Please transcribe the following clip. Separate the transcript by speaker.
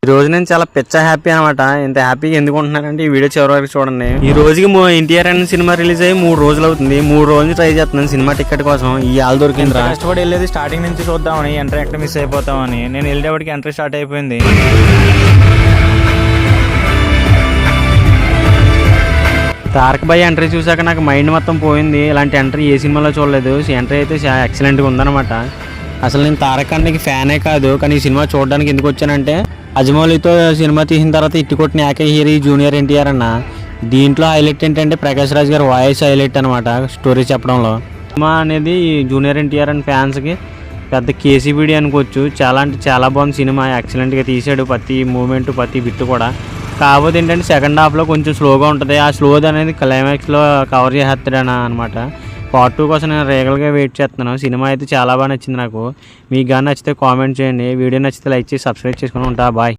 Speaker 1: ఈ రోజు నేను చాలా పిచ్చ హ్యాపీ అనమాట. ఇంత హ్యాపీగా ఎందుకు ఉంటున్నానంటే ఈ వీడియో చివరి వరకు చూడండి. ఈ రోజుకి ఎన్టీఆర్ అనే సినిమా రిలీజ్ అయ్యి 3 రోజులు అవుతుంది. 3 రోజులు ట్రై చేస్తున్నాను సినిమా టికెట్ కోసం. ఈ ఆల్ దొరికింది.
Speaker 2: కష్టపడి వెళ్ళేది స్టార్టింగ్ నుంచి చూద్దామని, ఎంట్రీ ఎక్కడ మిస్ అయిపోతామని. నేను వెళ్ళేటప్పటికి ఎంట్రీ స్టార్ట్ అయిపోయింది.
Speaker 1: తారక్ భాయ్ ఎంట్రీ చూసాక నాకు మైండ్ మొత్తం పోయింది. ఇలాంటి ఎంట్రీ ఏ సినిమాలో చూడలేదు. ఎంట్రీ అయితే ఎక్సలెంట్గా ఉందన్నమాట. అసలు నేను తారక్ అన్నకి ఫ్యానే కాదు, కానీ ఈ సినిమా చూడడానికి ఎందుకు వచ్చానంటే అజమౌళితో సినిమా తీసిన తర్వాత ఇట్టుకొట్టిన ఏకైక హీరో జూనియర్ ఎన్టీఆర్ అన్న. దీంట్లో హైలైట్ ఏంటంటే ప్రకాష్ రాజ్ గారు వాయిస్ హైలైట్ అనమాట స్టోరీ చెప్పడంలో. సినిమా అనేది జూనియర్ ఎన్టీఆర్ అండ్ ఫ్యాన్స్కి పెద్ద కేసీబీడీ అనుకోవచ్చు. చాలా అంటే చాలా బాగుంది సినిమా. ఎక్సలెంట్గా తీసాడు ప్రతి మూమెంట్, ప్రతి బిట్ కూడా. కాకపోతే ఏంటంటే సెకండ్ హాఫ్లో కొంచెం స్లోగా ఉంటుంది. ఆ స్లోది అనేది క్లైమాక్స్లో కవర్ చేస్తాడు అనమాట. పార్ట్ 2 కోసం నేను రేగల్గా వెయిట్ చేస్తున్నాను. సినిమా అయితే చాలా బాగా నచ్చింది నాకు. మీకు కానీ నచ్చితే కామెంట్ చేయండి. వీడియో నచ్చితే లైక్ చేసి సబ్స్క్రైబ్ చేసుకుని ఉంటా. బాయ్.